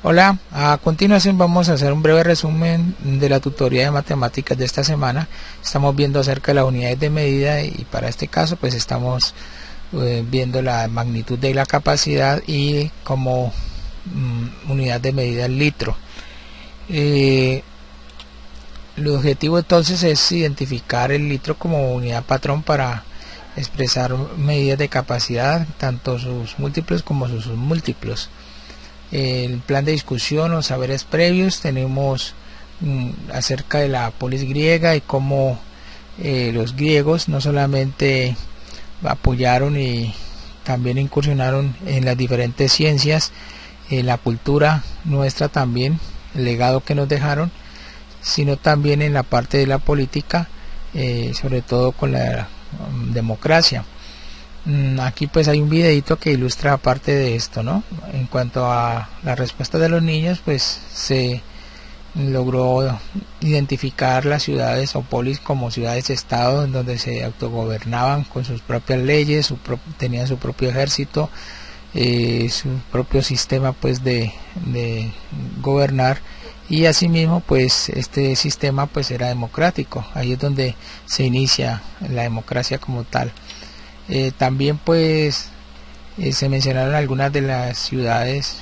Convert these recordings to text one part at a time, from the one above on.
Hola, a continuación vamos a hacer un breve resumen de la tutoría de matemáticas de esta semana. Estamos viendo acerca de las unidades de medida y para este caso pues estamos viendo la magnitud de la capacidad y como unidad de medida el litro. El objetivo entonces es identificar el litro como unidad patrón para expresar medidas de capacidad, tanto sus múltiplos como sus submúltiplos. El plan de discusión o saberes previos tenemos acerca de la polis griega y cómo los griegos no solamente apoyaron y también incursionaron en las diferentes ciencias, la cultura nuestra también, el legado que nos dejaron, sino también en la parte de la política, sobre todo con la democracia. Aquí pues hay un videito que ilustra parte de esto, ¿no? En cuanto a la respuesta de los niños, pues se logró identificar las ciudades o polis como ciudades-estado en donde se autogobernaban con sus propias leyes, tenían su propio ejército, su propio sistema pues de gobernar, y asimismo pues este sistema pues era democrático. Ahí es donde se inicia la democracia como tal. También pues se mencionaron algunas de las ciudades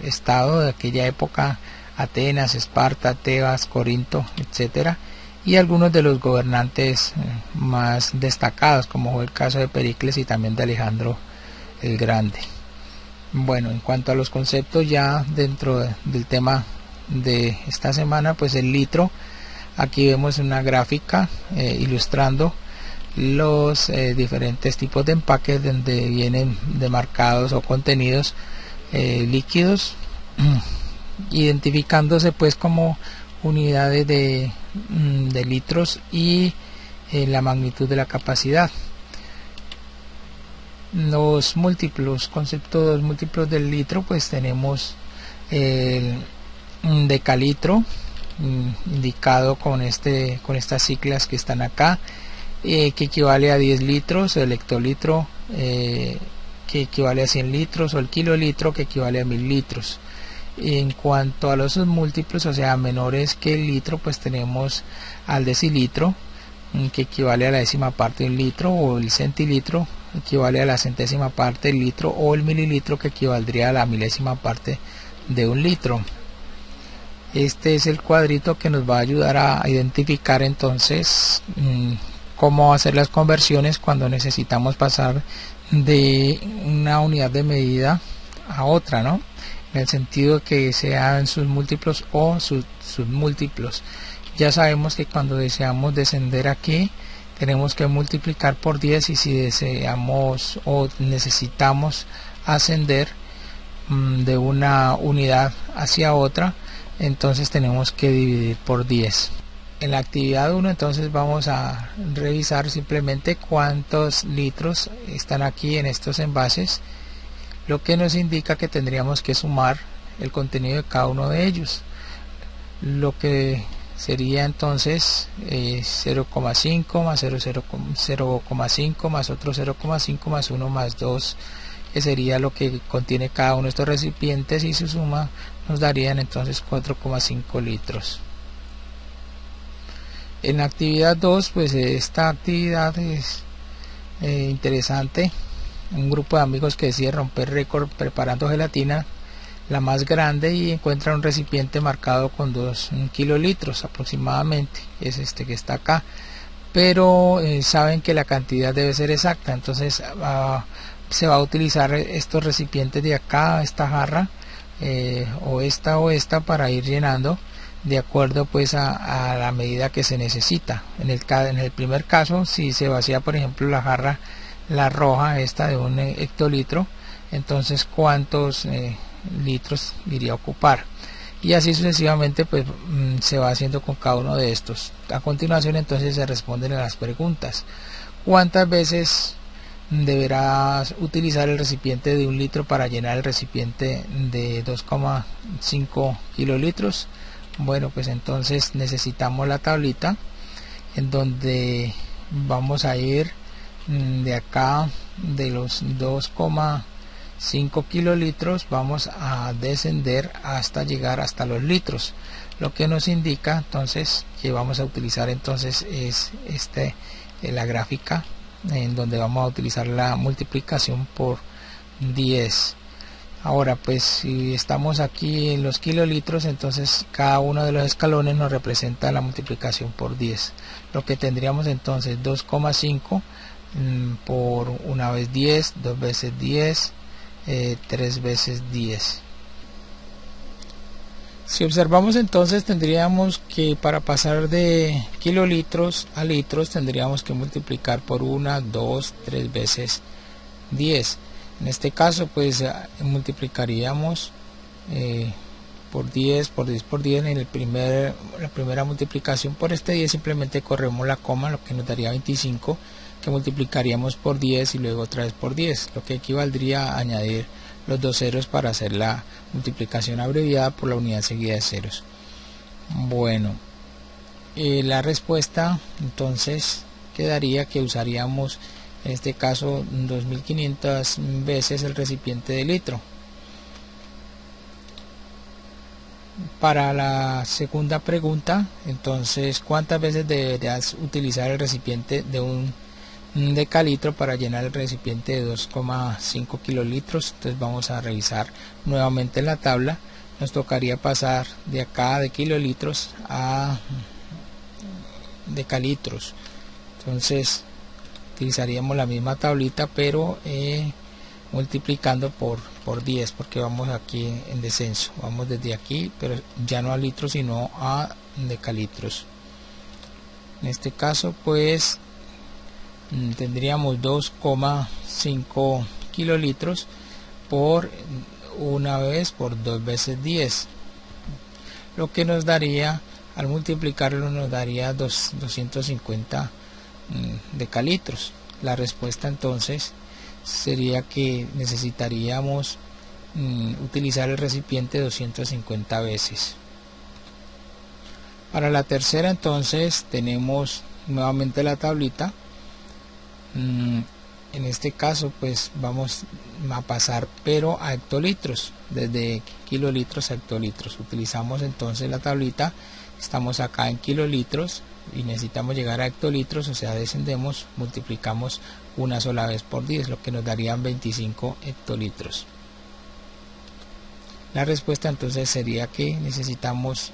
estado de aquella época: Atenas, Esparta, Tebas, Corinto, etcétera, y algunos de los gobernantes más destacados, como fue el caso de Pericles y también de Alejandro el Grande. Bueno, en cuanto a los conceptos ya dentro del tema de esta semana, pues el litro, aquí vemos una gráfica ilustrando los diferentes tipos de empaques donde vienen demarcados o contenidos líquidos, identificándose pues como unidades de litros y la magnitud de la capacidad. Los múltiplos, conceptos múltiplos del litro, pues tenemos el decalitro, indicado con estas siglas que están acá, que equivale a 10 litros, el hectolitro que equivale a 100 litros, o el kilolitro que equivale a 1000 litros. En cuanto a los múltiplos, o sea menores que el litro, pues tenemos al decilitro, que equivale a la décima parte de un litro, o el centilitro equivale a la centésima parte del litro, o el mililitro que equivaldría a la milésima parte de un litro. Este es el cuadrito que nos va a ayudar a identificar entonces cómo hacer las conversiones cuando necesitamos pasar de una unidad de medida a otra, ¿no? En el sentido que sean sus múltiplos o sus submúltiplos. Ya sabemos que cuando deseamos descender aquí tenemos que multiplicar por 10, y si deseamos o necesitamos ascender de una unidad hacia otra, entonces tenemos que dividir por 10. En la actividad 1 entonces vamos a revisar simplemente cuántos litros están aquí en estos envases, lo que nos indica que tendríamos que sumar el contenido de cada uno de ellos, lo que sería entonces 0,5 más 0,5 más otro 0,5 más 1 más 2, que sería lo que contiene cada uno de estos recipientes, y su suma nos darían entonces 4,5 litros. En la actividad 2, pues esta actividad es interesante. Un grupo de amigos que decide romper récord preparando gelatina, la más grande, y encuentra un recipiente marcado con 2 kilolitros aproximadamente, es este que está acá, pero saben que la cantidad debe ser exacta, entonces se va a utilizar estos recipientes de acá, esta jarra o esta para ir llenando de acuerdo pues a la medida que se necesita. En el primer caso, si se vacía por ejemplo la jarra, la roja, esta de 1 hectolitro, entonces cuántos litros iría a ocupar, y así sucesivamente pues se va haciendo con cada uno de estos. A continuación entonces se responden a las preguntas: ¿cuántas veces deberás utilizar el recipiente de 1 litro para llenar el recipiente de 2,5 kilolitros? Bueno, pues entonces necesitamos la tablita en donde vamos a ir de acá de los 2,5 5 kilolitros vamos a descender hasta llegar hasta los litros, lo que nos indica entonces que vamos a utilizar entonces es la gráfica en donde vamos a utilizar la multiplicación por 10. Ahora pues si estamos aquí en los kilolitros, entonces cada uno de los escalones nos representa la multiplicación por 10, lo que tendríamos entonces 2,5 por una vez 10, dos veces 10, 3 veces 10. Si observamos entonces tendríamos que para pasar de kilolitros a litros tendríamos que multiplicar por 1, 2, 3 veces 10. En este caso pues multiplicaríamos por 10 por 10 por 10 en la primera multiplicación por este 10 simplemente corremos la coma, lo que nos daría 25, que multiplicaríamos por 10 y luego otra vez por 10, lo que equivaldría a añadir los dos ceros para hacer la multiplicación abreviada por la unidad seguida de ceros. Bueno, la respuesta entonces quedaría que usaríamos en este caso 2500 veces el recipiente de litro. Para la segunda pregunta, entonces, ¿cuántas veces deberías utilizar el recipiente de un decalitro para llenar el recipiente de 2,5 kilolitros? Entonces vamos a revisar nuevamente la tabla. Nos tocaría pasar de acá de kilolitros a decalitros. Entonces utilizaríamos la misma tablita, pero multiplicando por 10, porque vamos aquí en descenso, vamos desde aquí, pero ya no a litros sino a decalitros. En este caso pues tendríamos 2,5 kilolitros por una vez por 2 veces 10, lo que nos daría, al multiplicarlo nos daría 250 decalitros. La respuesta entonces sería que necesitaríamos utilizar el recipiente 250 veces. Para la tercera entonces tenemos nuevamente la tablita. En este caso pues vamos a pasar pero a hectolitros, desde kilolitros a hectolitros. Utilizamos entonces la tablita, estamos acá en kilolitros y necesitamos llegar a hectolitros, o sea descendemos, multiplicamos una sola vez por 10, lo que nos darían 25 hectolitros. La respuesta entonces sería que necesitamos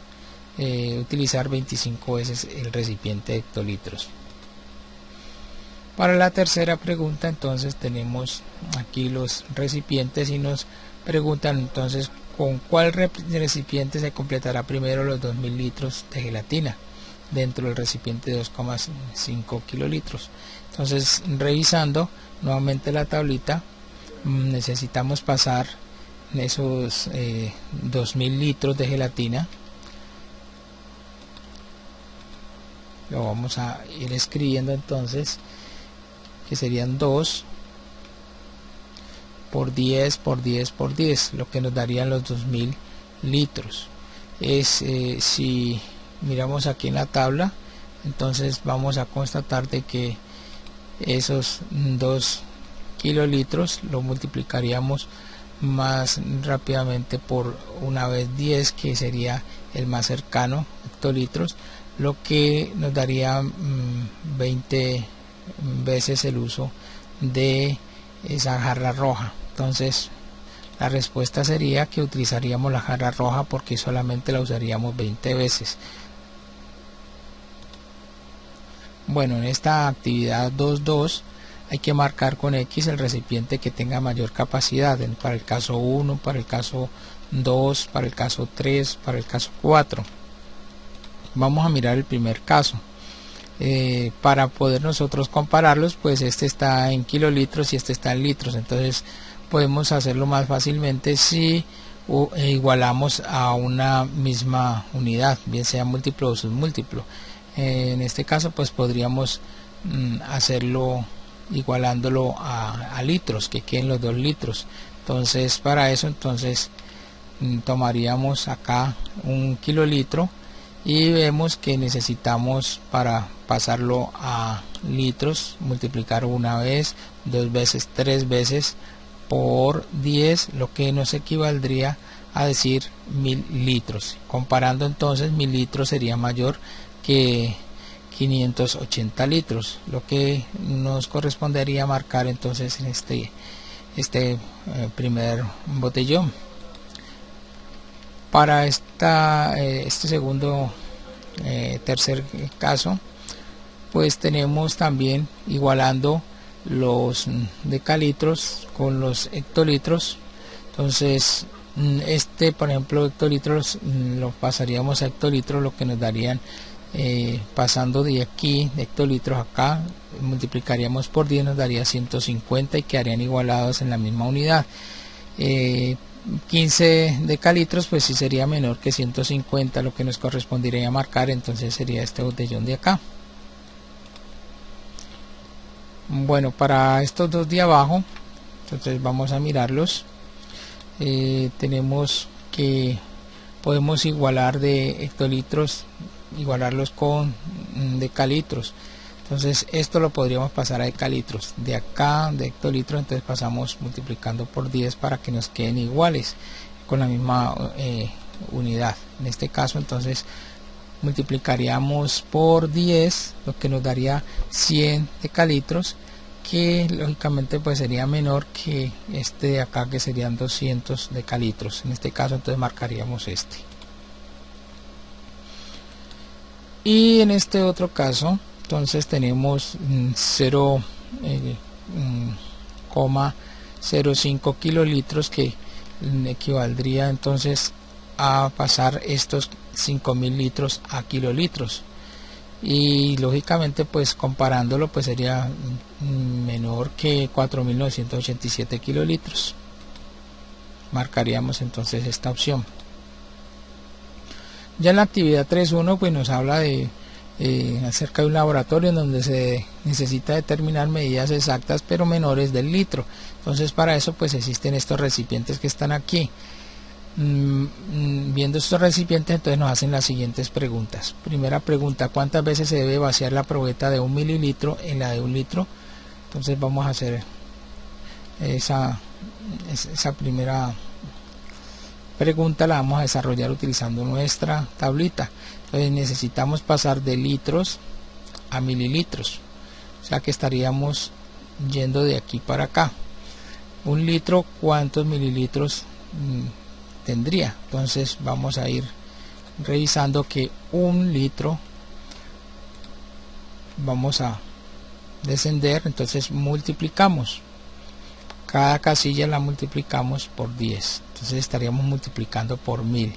utilizar 25 veces el recipiente de hectolitros. Para la tercera pregunta entonces tenemos aquí los recipientes y nos preguntan entonces con cuál recipiente se completará primero los 2000 litros de gelatina dentro del recipiente de 2,5 kilolitros. Entonces revisando nuevamente la tablita, necesitamos pasar esos 2000 litros de gelatina. Lo vamos a ir escribiendo entonces, que serían 2 por 10 por 10 por 10, lo que nos darían los 2000 litros. Si miramos aquí en la tabla, entonces vamos a constatar de que esos 2 kilolitros lo multiplicaríamos más rápidamente por una vez 10, que sería el más cercano, hectolitros, lo que nos daría 20 veces el uso de esa jarra roja. Entonces la respuesta sería que utilizaríamos la jarra roja porque solamente la usaríamos 20 veces. Bueno, en esta actividad 2.2 hay que marcar con X el recipiente que tenga mayor capacidad, para el caso 1, para el caso 2, para el caso 3, para el caso 4. Vamos a mirar el primer caso. Para poder nosotros compararlos, pues este está en kilolitros y este está en litros, entonces podemos hacerlo más fácilmente si igualamos a una misma unidad, bien sea múltiplo o submúltiplo. En este caso pues podríamos hacerlo igualándolo a litros, que queden los 2 litros. Entonces para eso entonces tomaríamos acá un kilolitro y vemos que necesitamos, para pasarlo a litros, multiplicar una vez, 2 veces, 3 veces por 10, lo que nos equivaldría a decir 1000 litros. Comparando entonces, 1000 litros sería mayor que 580 litros, lo que nos correspondería marcar entonces en este primer botellón. Para este segundo tercer caso, pues tenemos también igualando los decalitros con los hectolitros. Entonces por ejemplo, hectolitros lo pasaríamos a hectolitros, lo que nos darían pasando de aquí de hectolitros acá, multiplicaríamos por 10, nos daría 150 y quedarían igualados en la misma unidad. 15 decalitros pues sí sería menor que 150, lo que nos correspondería marcar entonces sería este botellón de acá. Bueno, para estos dos de abajo, entonces vamos a mirarlos. Tenemos que podemos igualar de hectolitros, igualarlos con decalitros. Entonces esto lo podríamos pasar a decalitros. De acá de hectolitros, entonces pasamos multiplicando por 10 para que nos queden iguales con la misma unidad. En este caso entonces multiplicaríamos por 10, lo que nos daría 100 decalitros, que lógicamente pues sería menor que este de acá, que serían 200 decalitros. En este caso entonces marcaríamos este. Y en este otro caso entonces tenemos 0,05 kilolitros, que equivaldría entonces a pasar estos 5000 litros a kilolitros, y lógicamente pues comparándolo pues sería menor que 4987 kilolitros. Marcaríamos entonces esta opción. Ya en la actividad 3.1 pues nos habla de acerca de un laboratorio en donde se necesita determinar medidas exactas pero menores del litro. Entonces para eso pues existen estos recipientes que están aquí. Viendo estos recipientes, entonces nos hacen las siguientes preguntas. Primera pregunta: ¿cuántas veces se debe vaciar la probeta de 1 mililitro en la de 1 litro? Entonces vamos a hacer esa primera pregunta, la vamos a desarrollar utilizando nuestra tablita. Entonces necesitamos pasar de litros a mililitros, o sea que estaríamos yendo de aquí para acá. 1 litro, ¿cuántos mililitros tendría? Entonces vamos a ir revisando que 1 litro, vamos a descender, entonces multiplicamos cada casilla, la multiplicamos por 10, entonces estaríamos multiplicando por 1000.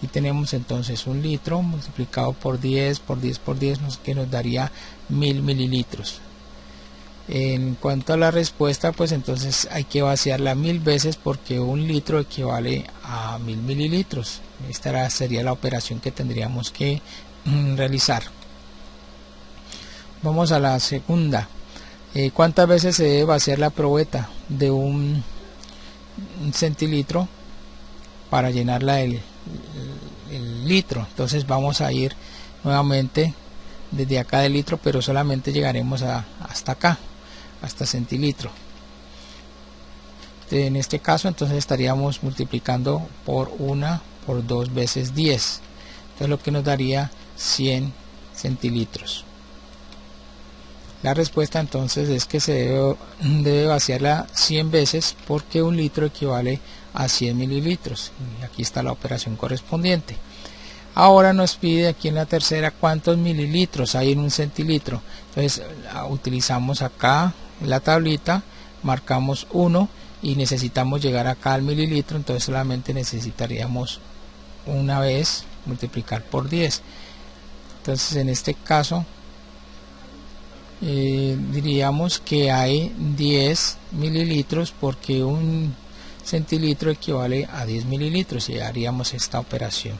Y tenemos entonces 1 litro multiplicado por 10 por 10 por 10, que nos daría 1000 mililitros. En cuanto a la respuesta, pues entonces hay que vaciarla 1000 veces, porque 1 litro equivale a 1000 mililitros. Esta sería la operación que tendríamos que realizar. Vamos a la segunda. ¿Cuántas veces se debe vaciar la probeta de 1 centilitro para llenarla el litro? Entonces vamos a ir nuevamente desde acá del litro, pero solamente llegaremos hasta acá, hasta centilitro. En este caso entonces estaríamos multiplicando por 2 veces 10, entonces lo que nos daría 100 centilitros. La respuesta entonces es que se debe vaciarla 100 veces, porque 1 litro equivale a 100 mililitros, y aquí está la operación correspondiente. Ahora nos pide aquí en la tercera cuántos mililitros hay en 1 centilitro. Entonces utilizamos acá la tablita, marcamos 1 y necesitamos llegar acá al mililitro, entonces solamente necesitaríamos una vez multiplicar por 10. Entonces en este caso diríamos que hay 10 mililitros, porque 1 centilitro equivale a 10 mililitros, y haríamos esta operación.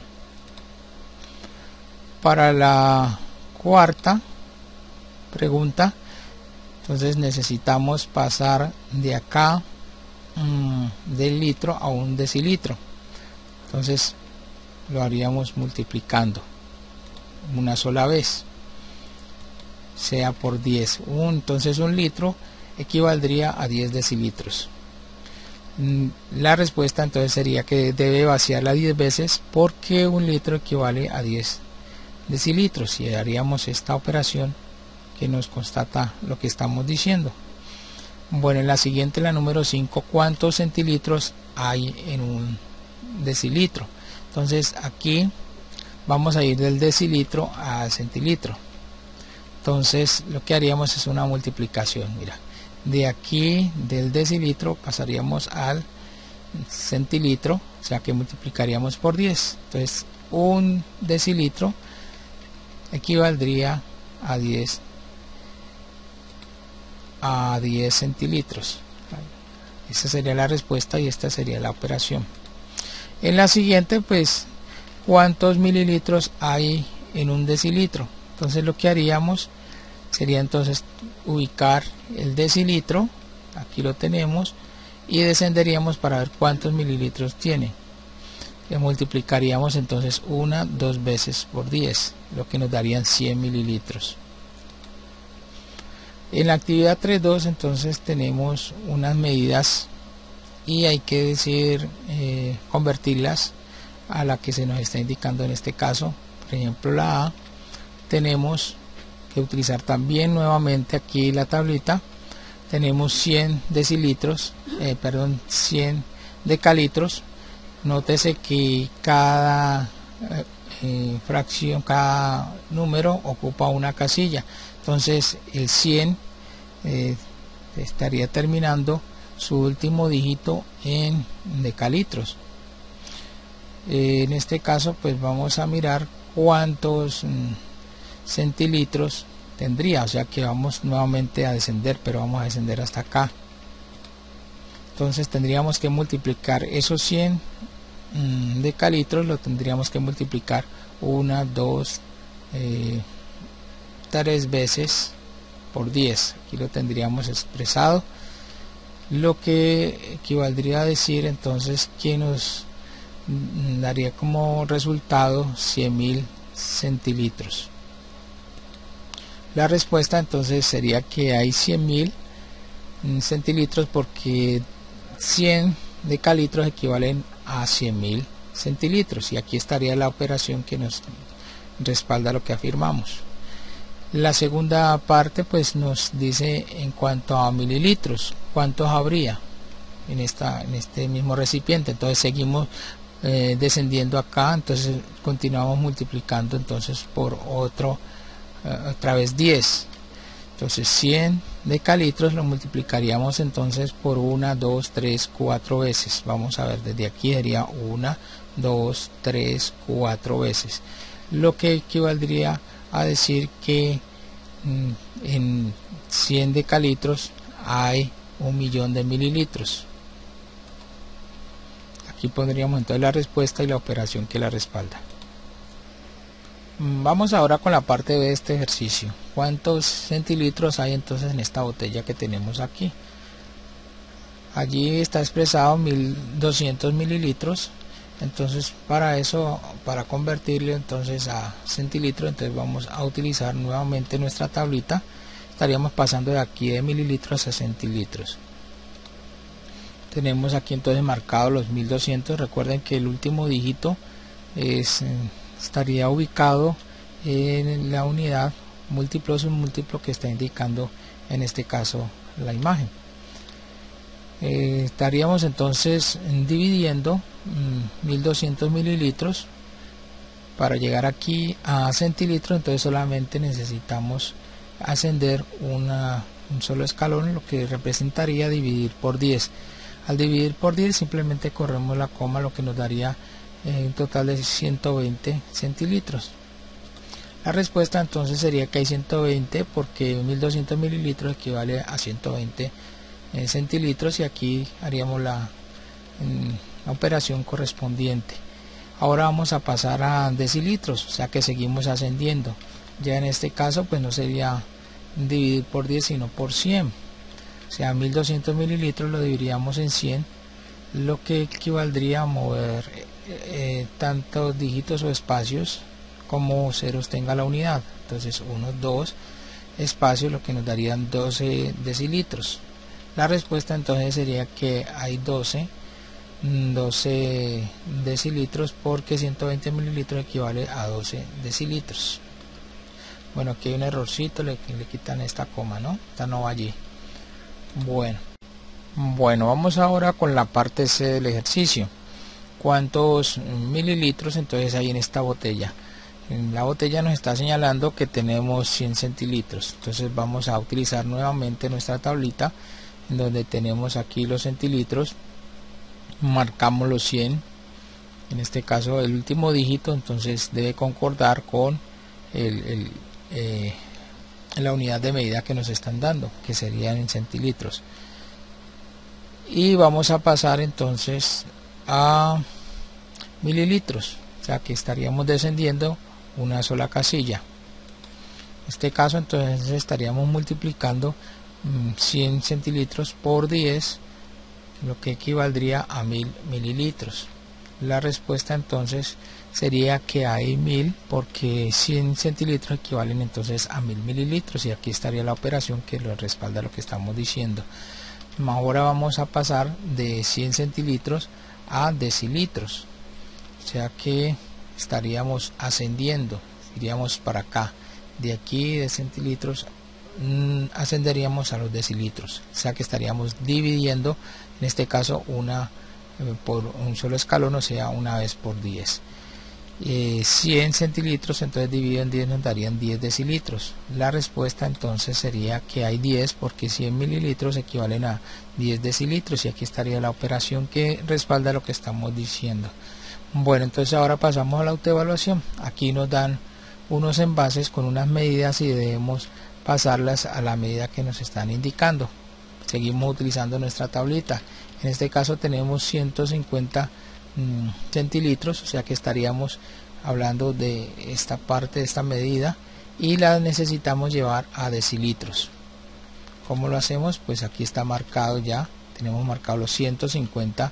Para la cuarta pregunta, entonces necesitamos pasar de acá del litro a 1 decilitro. Entonces lo haríamos multiplicando una sola vez, sea por 10. Entonces 1 litro equivaldría a 10 decilitros. La respuesta entonces sería que debe vaciarla 10 veces porque un litro equivale a 10 decilitros y haríamos esta operación que nos constata lo que estamos diciendo. Bueno, en la siguiente, la número 5, ¿cuántos centilitros hay en un decilitro? Entonces aquí vamos a ir del decilitro al centilitro. Entonces lo que haríamos es una multiplicación. Mira, de aquí del decilitro pasaríamos al centilitro, o sea que multiplicaríamos por 10. Entonces un decilitro equivaldría a 10 centilitros. Esta sería la respuesta y esta sería la operación. En la siguiente, pues, ¿cuántos mililitros hay en un decilitro? Entonces lo que haríamos sería entonces ubicar el decilitro, aquí lo tenemos, y descenderíamos para ver cuántos mililitros tiene. Le multiplicaríamos entonces dos veces por 10, lo que nos darían 100 mililitros. En la actividad 3.2 entonces tenemos unas medidas y hay que decir convertirlas a la que se nos está indicando en este caso. Por ejemplo, la A, tenemos que utilizar también nuevamente aquí la tablita. Tenemos 100 decilitros, 100 decalitros. Nótese que cada fracción, cada número ocupa una casilla. Entonces el 100 estaría terminando su último dígito en decalitros. En este caso pues vamos a mirar cuántos centilitros tendría, o sea que vamos nuevamente a descender, pero vamos a descender hasta acá. Entonces tendríamos que multiplicar esos 100 decalitros, lo tendríamos que multiplicar 1, 2, 3 veces por 10. Aquí lo tendríamos expresado, lo que equivaldría a decir entonces que nos daría como resultado 100.000 centilitros. La respuesta entonces sería que hay 100.000 centilitros porque 100 decalitros equivalen a 100.000 centilitros, y aquí estaría la operación que nos respalda lo que afirmamos. La segunda parte pues nos dice en cuanto a mililitros, cuántos habría en este mismo recipiente. Entonces seguimos descendiendo acá, entonces continuamos multiplicando entonces por otra vez 10. Entonces 100 decalitros lo multiplicaríamos entonces por 1, 2, 3, 4 veces. Vamos a ver, desde aquí sería 1, 2, 3, 4 veces, lo que equivaldría a decir que en 100 decalitros hay 1.000.000 de mililitros. Aquí pondríamos entonces la respuesta y la operación que la respalda. Vamos ahora con la parte de este ejercicio. ¿Cuántos centilitros hay entonces en esta botella que tenemos aquí? Allí está expresado 1.200 mililitros. Entonces para eso, para convertirlo entonces a centilitros, entonces vamos a utilizar nuevamente nuestra tablita. Estaríamos pasando de aquí de mililitros a centilitros. Tenemos aquí entonces marcado los 1.200. Recuerden que el último dígito estaría ubicado en la unidad múltiplo submúltiplo que está indicando en este caso la imagen. Estaríamos entonces dividiendo 1.200 mililitros para llegar aquí a centilitros. Entonces solamente necesitamos ascender un solo escalón, lo que representaría dividir por 10. Al dividir por 10 simplemente corremos la coma, lo que nos daría un total de 120 centilitros. La respuesta entonces sería que hay 120 porque 1.200 mililitros equivale a 120 centilitros, y aquí haríamos la operación correspondiente. Ahora vamos a pasar a decilitros, o sea que seguimos ascendiendo. Ya en este caso pues no sería dividir por 10 sino por 100, o sea 1.200 mililitros lo dividiríamos en 100, lo que equivaldría a mover tantos dígitos o espacios como ceros tenga la unidad. Entonces 1, 2 espacios, lo que nos darían 12 decilitros. La respuesta entonces sería que hay 12 decilitros, porque 120 mililitros equivale a 12 decilitros. Bueno, aquí hay un errorcito, le quitan esta coma, ¿no? Esta no va allí. Bueno, vamos ahora con la parte C del ejercicio. ¿Cuántos mililitros entonces hay en esta botella? En la botella nos está señalando que tenemos 100 centilitros. Entonces vamos a utilizar nuevamente nuestra tablita, en donde tenemos aquí los centilitros. Marcamos los 100. En este caso el último dígito entonces debe concordar con la unidad de medida que nos están dando, que serían en centilitros. Y vamos a pasar entonces a mililitros, o sea que estaríamos descendiendo una sola casilla. En este caso entonces estaríamos multiplicando 100 centilitros por 10, lo que equivaldría a 1000 mililitros. La respuesta entonces sería que hay 1000, porque 100 centilitros equivalen entonces a 1000 mililitros, y aquí estaría la operación que lo respalda lo que estamos diciendo. Ahora vamos a pasar de 100 centilitros a decilitros, o sea que estaríamos ascendiendo, iríamos para acá, de aquí de centilitros ascenderíamos a los decilitros, o sea que estaríamos dividiendo, en este caso por un solo escalón, o sea una vez por 10. 100 centilitros entonces dividido en 10 nos darían 10 decilitros. La respuesta entonces sería que hay 10, porque 100 mililitros equivalen a 10 decilitros, y aquí estaría la operación que respalda lo que estamos diciendo. Bueno, entonces ahora pasamos a la autoevaluación. Aquí nos dan unos envases con unas medidas y debemos pasarlas a la medida que nos están indicando. Seguimos utilizando nuestra tablita. En este caso tenemos 150 centilitros, o sea que estaríamos hablando de esta parte de esta medida, y la necesitamos llevar a decilitros. ¿Cómo lo hacemos? Pues aquí está marcado, ya tenemos marcado los 150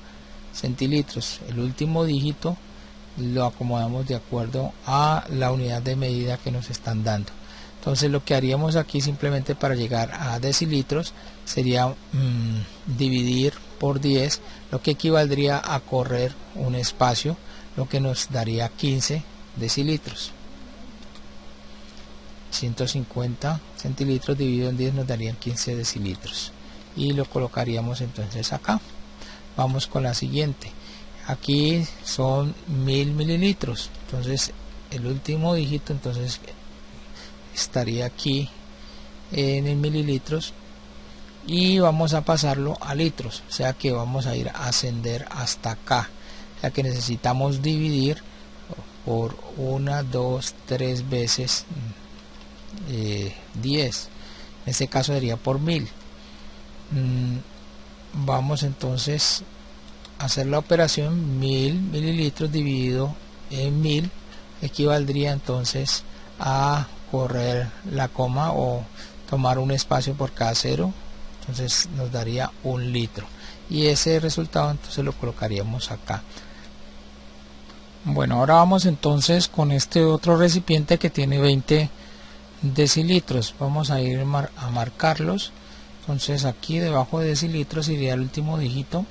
centilitros. El último dígito lo acomodamos de acuerdo a la unidad de medida que nos están dando. Entonces lo que haríamos aquí simplemente para llegar a decilitros sería dividir por 10, lo que equivaldría a correr un espacio, lo que nos daría 15 decilitros. 150 centilitros dividido en 10 nos darían 15 decilitros, y lo colocaríamos entonces acá. Vamos con la siguiente. Aquí son 1000 mililitros, entonces el último dígito entonces estaría aquí en mililitros, y vamos a pasarlo a litros, o sea que vamos a ir a ascender hasta acá, o sea que necesitamos dividir por 1, 2, 3 veces 10, en este caso sería por 1000. Vamos entonces a hacer la operación. 1000 mililitros dividido en 1000 equivaldría entonces a correr la coma o tomar un espacio por cada cero, entonces nos daría 1 litro, y ese resultado entonces lo colocaríamos acá. Bueno, ahora vamos entonces con este otro recipiente que tiene 20 decilitros. Vamos a ir a marcarlos. Entonces aquí debajo de decilitros iría el último dígito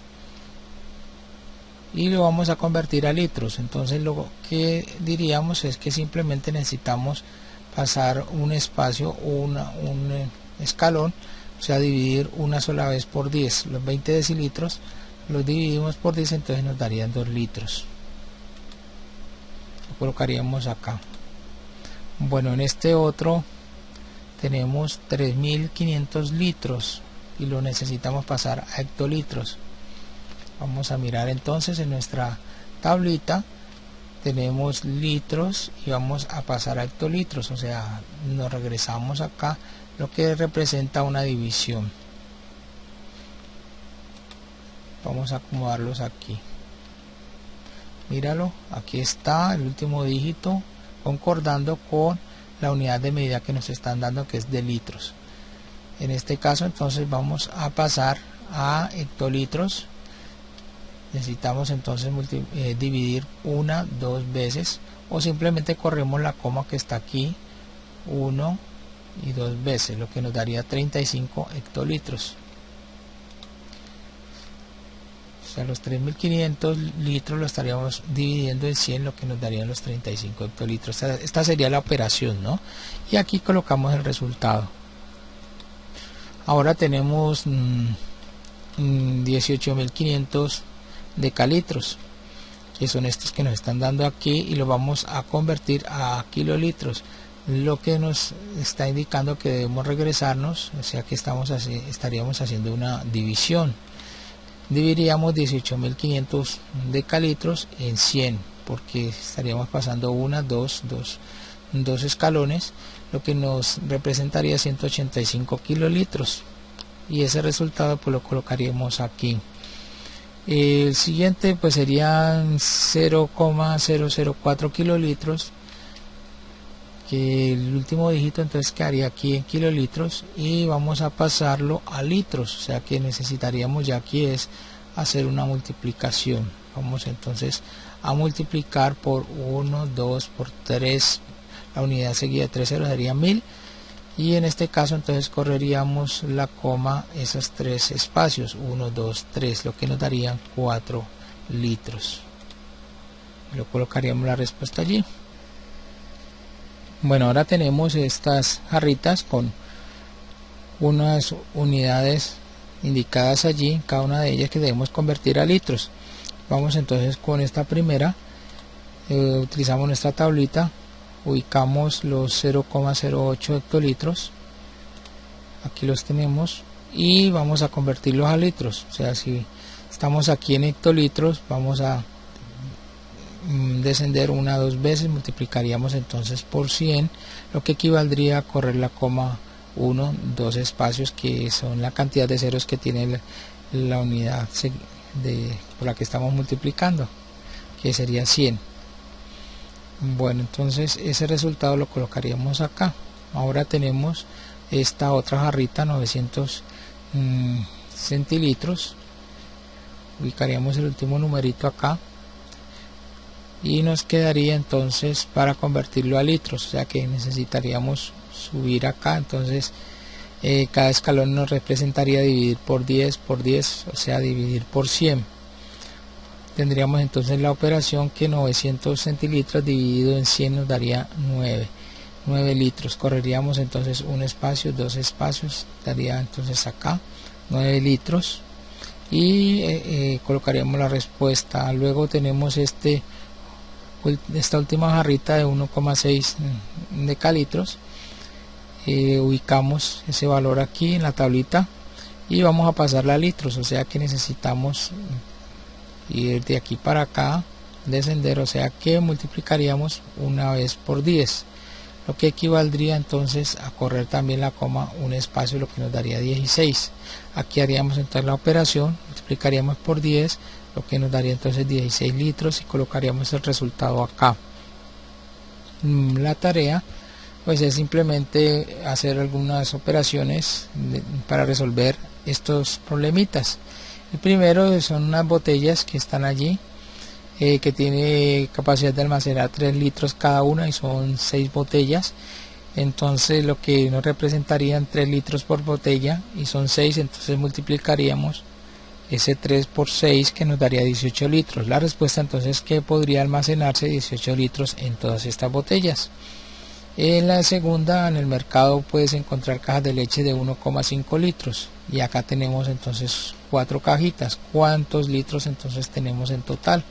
y lo vamos a convertir a litros. Entonces lo que diríamos es que simplemente necesitamos pasar un espacio, un escalón, o sea dividir una sola vez por 10. Los 20 decilitros los dividimos por 10, entonces nos darían 2 litros. Lo colocaríamos acá. Bueno, en este otro tenemos 3500 litros y lo necesitamos pasar a hectolitros. Vamos a mirar entonces en nuestra tablita, tenemos litros y vamos a pasar a hectolitros, o sea nos regresamos acá, lo que representa una división. Vamos a acomodarlos aquí, míralo, aquí está el último dígito concordando con la unidad de medida que nos están dando, que es de litros. En este caso entonces vamos a pasar a hectolitros. Necesitamos entonces dividir 1, 2 veces, o simplemente corremos la coma que está aquí 1 y 2 veces, lo que nos daría 35 hectolitros. O sea, los 3.500 litros lo estaríamos dividiendo en 100, lo que nos darían los 35 hectolitros. Esta sería la operación, ¿no? Y aquí colocamos el resultado. Ahora tenemos 18.500 decalitros, que son estos que nos están dando aquí, y lo vamos a convertir a kilolitros, lo que nos está indicando que debemos regresarnos, o sea que estaríamos haciendo una división. Dividiríamos 18.500 decalitros en 100, porque estaríamos pasando dos escalones, lo que nos representaría 185 kilolitros, y ese resultado pues lo colocaríamos aquí. El siguiente pues serían 0,004 kilolitros, que el último dígito entonces quedaría aquí en kilolitros, y vamos a pasarlo a litros, o sea que necesitaríamos ya aquí es hacer una multiplicación. Vamos entonces a multiplicar por 1, 2, por 3, la unidad seguida de 3 ceros sería 1000, y en este caso entonces correríamos la coma esos tres espacios, 1, 2, 3, lo que nos darían 4 litros. Lo colocaríamos la respuesta allí. Bueno, ahora tenemos estas jarritas con unas unidades indicadas allí, cada una de ellas que debemos convertir a litros. Vamos entonces con esta primera, utilizamos nuestra tablita, ubicamos los 0,08 hectolitros, aquí los tenemos, y vamos a convertirlos a litros. O sea, si estamos aquí en hectolitros, vamos a descender una o dos veces, multiplicaríamos entonces por 100, lo que equivaldría a correr la coma 1, 2 espacios, que son la cantidad de ceros que tiene la unidad por la que estamos multiplicando, que sería 100. Bueno, entonces ese resultado lo colocaríamos acá. Ahora tenemos esta otra jarrita, 900 centilitros, ubicaríamos el último numerito acá, y nos quedaría entonces para convertirlo a litros, o sea que necesitaríamos subir acá. Entonces cada escalón nos representaría dividir por 10 por 10, o sea dividir por 100. Tendríamos entonces la operación que 900 centilitros dividido en 100 nos daría 9 litros. Correríamos entonces un espacio, dos espacios, daría entonces acá 9 litros, y colocaríamos la respuesta. Luego tenemos esta última jarrita de 1,6 decalitros, ubicamos ese valor aquí en la tablita y vamos a pasarla a litros, o sea que necesitamos ir de aquí para acá, descender, o sea que multiplicaríamos una vez por 10, lo que equivaldría entonces a correr también la coma un espacio, lo que nos daría 16. Aquí haríamos entonces la operación, multiplicaríamos por 10, lo que nos daría entonces 16 litros, y colocaríamos el resultado acá. La tarea pues es simplemente hacer algunas operaciones para resolver estos problemitas. El primero son unas botellas que están allí, que tiene capacidad de almacenar 3 litros cada una, y son 6 botellas. Entonces lo que nos representarían 3 litros por botella, y son 6, entonces multiplicaríamos ese 3 por 6, que nos daría 18 litros. La respuesta entonces es que podría almacenarse 18 litros en todas estas botellas. En la segunda, en el mercado puedes encontrar cajas de leche de 1,5 litros, y acá tenemos entonces 4 cajitas. ¿Cuántos litros entonces tenemos en total?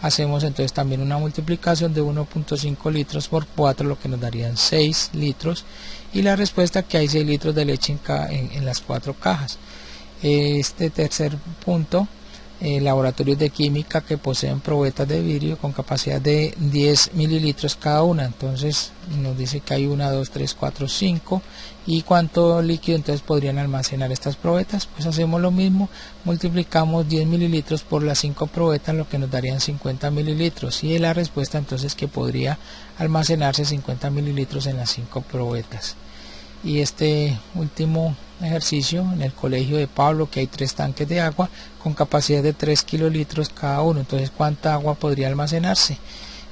Hacemos entonces también una multiplicación de 1,5 litros por 4, lo que nos darían 6 litros, y la respuesta que hay 6 litros de leche en las 4 cajas. Este tercer punto, laboratorios de química que poseen probetas de vidrio con capacidad de 10 mililitros cada una. Entonces nos dice que hay 1, 2, 3, 4, 5. ¿Y cuánto líquido entonces podrían almacenar estas probetas? Pues hacemos lo mismo, multiplicamos 10 mililitros por las 5 probetas, lo que nos darían 50 mililitros. Y la respuesta entonces que podría almacenarse 50 mililitros en las 5 probetas. Y este último ejercicio, en el colegio de Pablo, que hay 3 tanques de agua con capacidad de 3 kilolitros cada uno. Entonces, ¿cuánta agua podría almacenarse?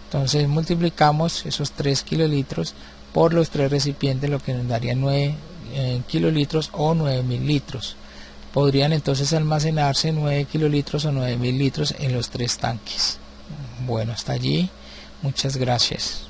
Entonces multiplicamos esos 3 kilolitros por los 3 recipientes, lo que nos daría 9 kilolitros o 9.000 litros. podrían entonces almacenarse 9 kilolitros o 9.000 litros en los 3 tanques. Bueno, hasta allí, muchas gracias.